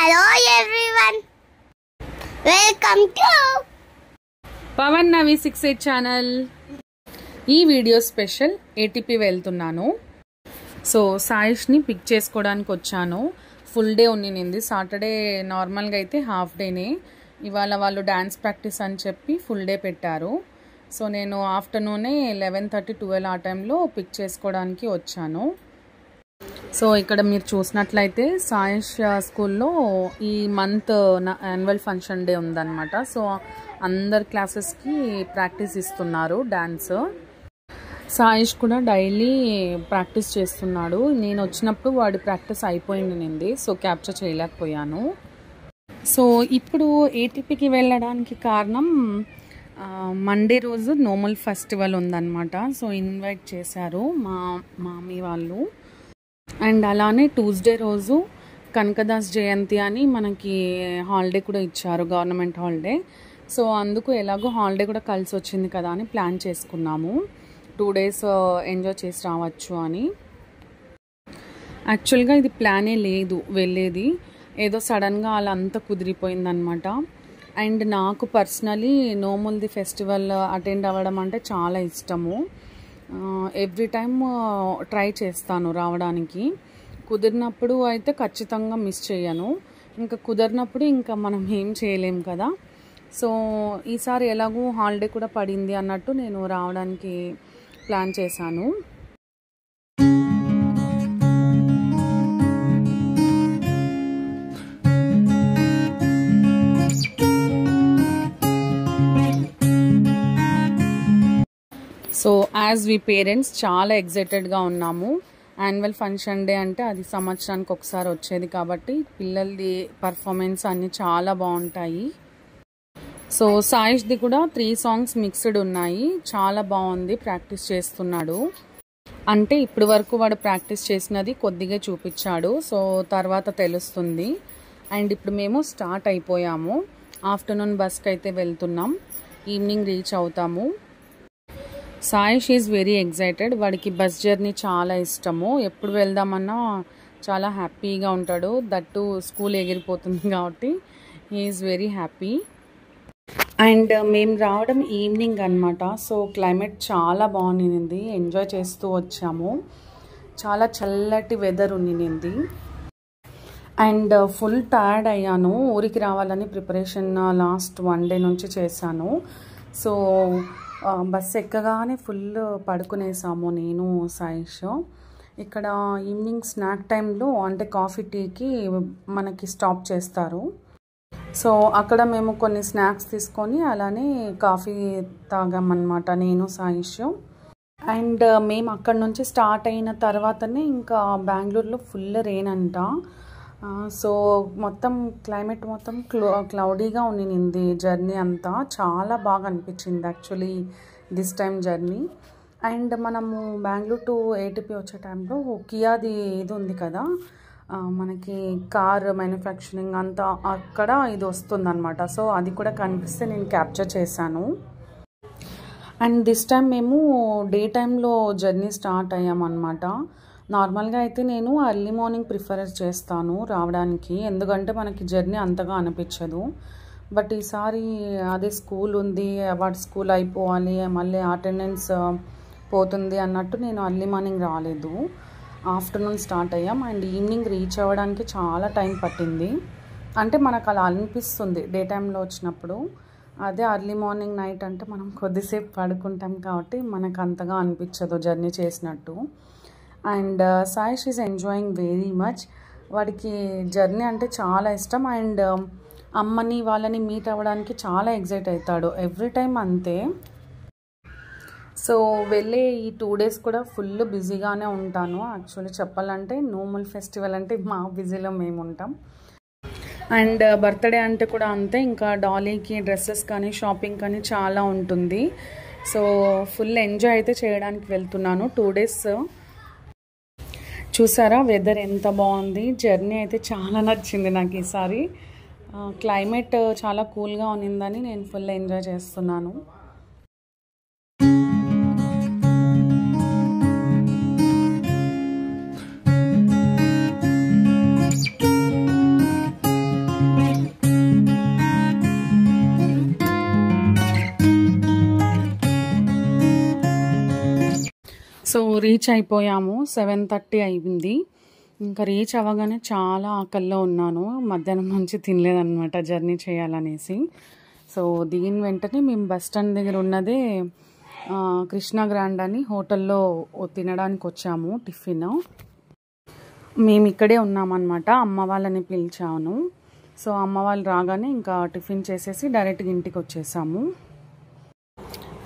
Hello everyone. Welcome to Pawan Navi 68 channel. ఈ video special ATP వెళ్తున్నాను. So సాయిష్ని pick చేసుకోవడానికి వచ్చాను. ఫుల్ డే ఉన్నింది. సాటర్డే నార్మల్గా అయితే హాఫ్ డేనే. ఇవాళ వాళ్ళు డ్యాన్స్ ప్రాక్టీస్ అని చెప్పి ఫుల్ డే పెట్టారు. సో నేను ఆఫ్టర్నూనే 11:30 12 ఆ టైంలో పిక్ చేసుకోవడానికి వచ్చాను. సో ఇక్కడ మీరు చూసినట్లయితే సాయిష్ స్కూల్లో ఈ మంత్ యాన్యువల్ ఫంక్షన్ డే ఉందన్నమాట. సో అందరు క్లాసెస్కి ప్రాక్టీస్ ఇస్తున్నారు డ్యాన్స్. సాయిష్ కూడా డైలీ ప్రాక్టీస్ చేస్తున్నాడు. నేను వచ్చినప్పుడు వాడి ప్రాక్టీస్ అయిపోయింది. సో క్యాప్చర్ చేయలేకపోయాను. సో ఇప్పుడు ఏటీపీకి వెళ్ళడానికి కారణం మండే రోజు నోమల్ ఫెస్టివల్ ఉందన్నమాట. సో ఇన్వైట్ చేశారు మా మామీ వాళ్ళు. అండ్ అలానే ట్యూస్డే రోజు కనకదాస్ జయంతి అని మనకి హాలిడే కూడా ఇచ్చారు, గవర్నమెంట్ హాలిడే. సో అందుకు ఎలాగో హాలిడే కూడా కలిసి వచ్చింది కదా అని ప్లాన్ చేసుకున్నాము. 2 days ఎంజాయ్ చేసి రావచ్చు అని. యాక్చువల్గా ఇది ప్లానే లేదు వెళ్ళేది, ఏదో సడన్గా అలా అంతా కుదిరిపోయిందనమాట. అండ్ నాకు పర్సనలీ నోముల్ది ఫెస్టివల్ అటెండ్ అవ్వడం అంటే చాలా ఇష్టము. ఎవ్రీ టైమ్ ట్రై చేస్తాను రావడానికి. కుదిరినప్పుడు అయితే ఖచ్చితంగా మిస్ చేయను. ఇంకా కుదిరినప్పుడు ఇంకా మనం ఏం చేయలేం కదా. సో ఈసారి ఎలాగో హాలిడే కూడా పడింది అన్నట్టు నేను రావడానికి ప్లాన్ చేశాను. సో యాజ్ వి పేరెంట్స్ చాలా ఎగ్జైటెడ్గా ఉన్నాము. యాన్యువల్ ఫంక్షన్ డే అంటే అది సంవత్సరానికి ఒకసారి వచ్చేది కాబట్టి పిల్లలది పర్ఫార్మెన్స్ అన్నీ చాలా బాగుంటాయి. సో సాయిష్ది కూడా 3 songs మిక్స్డ్ ఉన్నాయి. చాలా బాగుంది, ప్రాక్టీస్ చేస్తున్నాడు. అంటే ఇప్పటి వరకు వాడు ప్రాక్టీస్ చేసినది కొద్దిగా చూపించాడు. సో తర్వాత తెలుస్తుంది. అండ్ ఇప్పుడు మేము స్టార్ట్ అయిపోయాము. ఆఫ్టర్నూన్ బస్కి అయితే వెళ్తున్నాం, ఈవినింగ్ రీచ్ అవుతాము. Saish is very excited. వాడికి బస్ జర్నీ చాలా ఇష్టము. ఎప్పుడు వెళ్దామన్నా చాలా హ్యాపీగా ఉంటాడు. దట్టు స్కూల్ ఎగిరిపోతుంది కాబట్టి హీఈస్ వెరీ హ్యాపీ. అండ్ మేము రావడం ఈవినింగ్ అనమాట. సో క్లైమేట్ చాలా బాగుంది, ఎంజాయ్ చేస్తూ వచ్చాము. చాలా చల్లటి వెదర్ ఉన్నింది. అండ్ ఫుల్ టైర్డ్ అయ్యాను. ఊరికి రావాలని ప్రిపరేషన్ లాస్ట్ 1 day నుంచి చేశాను. సో బస్ ఎక్కగానే ఫుల్ పడుకునేసాము నేను సాయిష్. ఇక్కడ ఈవినింగ్ స్నాక్ టైంలో అంటే కాఫీ టీకి మనకి స్టాప్ చేస్తారు. సో అక్కడ మేము కొన్ని స్నాక్స్ తీసుకొని అలానే కాఫీ తాగామన్నమాట నేను సాయిష్. అండ్ మేము అక్కడ నుంచి స్టార్ట్ అయిన తర్వాతనే ఇంకా బెంగళూరులో ఫుల్ రెయిన్ అంట. సో మొత్తం క్లైమేట్ మొత్తం క్లౌడీగా ఉన్నింది. జర్నీ అంతా చాలా బాగా అనిపించింది actually this time journey. And మనము బెంగళూరు టు ఏటీపీ వచ్చే టైంలో కియాది ఇది ఉంది కదా, మనకి కార్ మ్యానుఫ్యాక్చరింగ్ అంతా అక్కడ ఇది వస్తుందన్నమాట. సో అది కూడా కనిపిస్తే నేను క్యాప్చర్ చేశాను. అండ్ దిస్ టైం మేము డే టైంలో జర్నీ స్టార్ట్ అయ్యామన్నమాట. నార్మల్గా అయితే నేను ఎర్లీ మార్నింగ్ ప్రిఫర్ చేస్తాను రావడానికి, ఎందుకంటే మనకి జర్నీ అంతగా అనిపించదు. బట్ ఈసారి అదే స్కూల్ ఉంది, వాటి స్కూల్ అయిపోవాలి, మళ్ళీ అటెండెన్స్ పోతుంది అన్నట్టు నేను ఎర్లీ మార్నింగ్ రాలేదు. ఆఫ్టర్నూన్ స్టార్ట్ అయ్యాం. అండ్ ఈవినింగ్ రీచ్ అవ్వడానికి చాలా టైం పట్టింది. అంటే మనకు అలా అనిపిస్తుంది డే టైంలో వచ్చినప్పుడు. అదే ఎర్లీ మార్నింగ్ నైట్ అంటే మనం కొద్దిసేపు పడుకుంటాం కాబట్టి మనకు అంతగా అనిపించదు జర్నీ చేసినట్టు. And Saish is enjoying very much. వాడికి జర్నీ అంటే చాలా ఇష్టం. అండ్ అమ్మని వాళ్ళని మీట్ అవ్వడానికి చాలా ఎగ్జైట్ అవుతాడు ఎవ్రీ టైం అంతే. సో వెళ్ళే ఈ 2 days కూడా ఫుల్ బిజీగానే ఉంటాను. యాక్చువల్లీ చెప్పాలంటే నోమల్ ఫెస్టివల్ అంటే మా బిజీలో మేము ఉంటాం. అండ్ బర్త్డే అంటే కూడా అంతే. ఇంకా డాలీకి డ్రెస్సెస్ కానీ షాపింగ్ కానీ చాలా ఉంటుంది. సో ఫుల్ ఎంజాయ్ అయితే చేయడానికి వెళ్తున్నాను 2 days. చూసారా వెదర్ ఎంత బాగుంది. జర్నీ అయితే చాలా నచ్చింది నాకు ఈసారి. క్లైమేట్ చాలా కూల్గా ఉన్నిందని నేను ఫుల్ ఎంజాయ్ చేస్తున్నాను. రీచ్ అయిపోయాము. 7:30 అయింది. ఇంకా రీచ్ అవ్వగానే చాలా ఆకలిలో ఉన్నాను. మధ్యాహ్నం నుంచి తినలేదన్నమాట జర్నీ చేయాలనేసి. సో దీని వెంటనే మేము బస్ స్టాండ్ దగ్గర ఉన్నదే కృష్ణ గ్రాండ్ అని హోటల్లో తినడానికి వచ్చాము. టిఫిన్ మేము ఇక్కడే ఉన్నామన్నమాట. అమ్మ వాళ్ళని పిలిచాను. సో అమ్మ వాళ్ళు రాగానే ఇంకా టిఫిన్ చేసేసి డైరెక్ట్గా ఇంటికి వచ్చేసాము.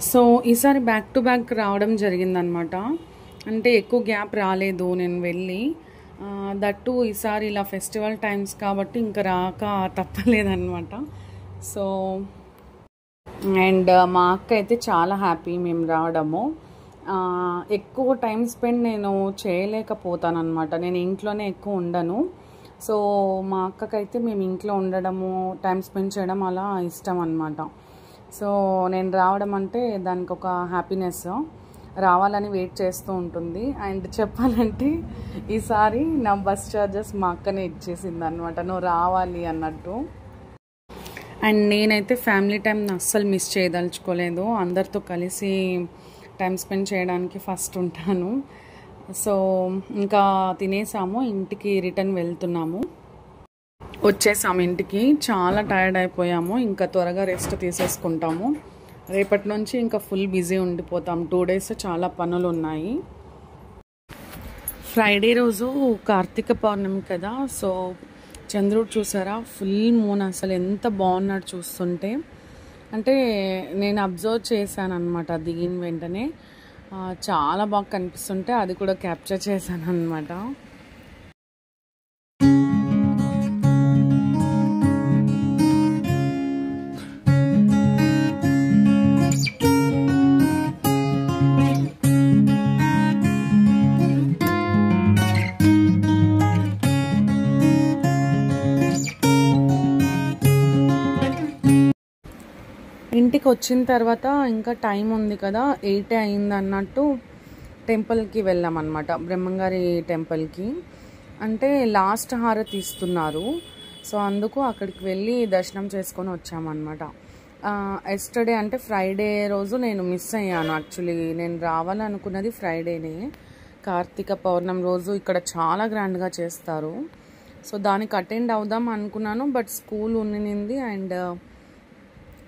సో ఈసారి బ్యాక్ టు బ్యాక్ రావడం జరిగిందనమాట. అంటే ఎక్కువ గ్యాప్ రాలేదు నేను వెళ్ళి. దట్టు ఈసారి ఇలా ఫెస్టివల్ టైమ్స్ కాబట్టి ఇంకా రాక తప్పలేదన్నమాట. సో అండ్ మా అక్క అయితే చాలా హ్యాపీ మేము రావడము. ఎక్కువ టైం స్పెండ్ నేను చేయలేకపోతాను అనమాట. నేను ఇంట్లోనే ఎక్కువ ఉండను. సో మా అక్కకైతే మేము ఇంట్లో ఉండడము, టైం స్పెండ్ చేయడం అలా ఇష్టం అనమాట. సో నేను రావడం అంటే దానికి ఒక హ్యాపీనెస్, రావాలని వెయిట్ చేస్తూ ఉంటుంది. అండ్ చెప్పాలంటే ఈసారి నా బస్ ఛార్జెస్ మా అక్కనే ఇచ్చేసింది అనమాట, నువ్వు రావాలి అన్నట్టు. అండ్ నేనైతే ఫ్యామిలీ టైం అస్సలు మిస్ చేయదలుచుకోలేదు. అందరితో కలిసి టైం స్పెండ్ చేయడానికి ఫస్ట్ ఉంటాను. సో ఇంకా తినేసాము, ఇంటికి రిటర్న్ వెళ్తున్నాము. వచ్చేసాము ఇంటికి. చాలా టైర్డ్ అయిపోయాము. ఇంకా త్వరగా రెస్ట్ తీసేసుకుంటాము. రేపటి నుంచి ఇంకా ఫుల్ బిజీ ఉండిపోతాం. 2 days చాలా పనులు ఉన్నాయి. ఫ్రైడే రోజు కార్తీక పౌర్ణమి కదా. సో చంద్రుడు చూసారా, ఫుల్ మూన్. అసలు ఎంత బాగున్నాడు చూస్తుంటే. అంటే నేను అబ్జర్వ్ చేశాను అనమాట. దిగిన వెంటనే చాలా బాగా కనిపిస్తుంటే అది కూడా క్యాప్చర్ చేశాను అనమాట. ఇంటికి వచ్చిన తర్వాత ఇంకా టైం ఉంది కదా, 8 అయింది అన్నట్టు టెంపుల్కి వెళ్ళామన్నమాట. బ్రహ్మంగారి టెంపుల్కి. అంటే లాస్ట్ హారతి ఇస్తున్నారు. సో అందుకు అక్కడికి వెళ్ళి దర్శనం చేసుకొని వచ్చామన్నమాట. ఎస్టర్డే అంటే ఫ్రైడే రోజు నేను మిస్ అయ్యాను. యాక్చువల్లీ నేను రావాలనుకున్నది ఫ్రైడేనే. కార్తీక పౌర్ణమి రోజు ఇక్కడ చాలా గ్రాండ్గా చేస్తారు. సో దానికి అటెండ్ అవుదాం అనుకున్నాను. బట్ స్కూల్ ఉన్నింది అండ్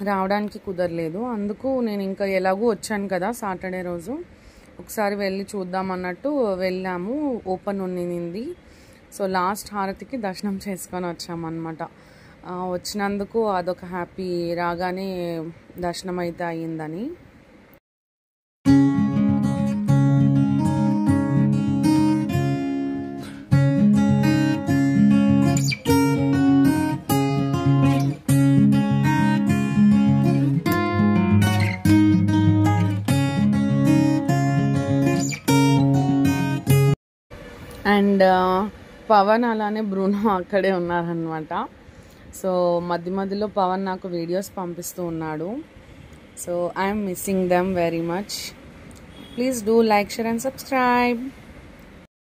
రావడానికి కుదరలేదు. అందుకు నేను ఇంకా ఎలాగూ వచ్చాను కదా సాటర్డే రోజు, ఒకసారి వెళ్ళి చూద్దాం అన్నట్టు వెళ్ళాము. ఓపెన్ ఉన్నింది. సో లాస్ట్ హారతికి దర్శనం చేసుకొని వచ్చామన్నమాట. వచ్చినందుకు అదొక హ్యాపీ, రాగానే దర్శనం అయితే అయ్యిందని. అండ్ పవన్ అలానే బ్రూనో అక్కడే ఉన్నారనమాట. సో మధ్య మధ్యలో పవన్ నాకు వీడియోస్ పంపిస్తూ ఉన్నాడు. So I'm missing them very much. Please do like, share and subscribe.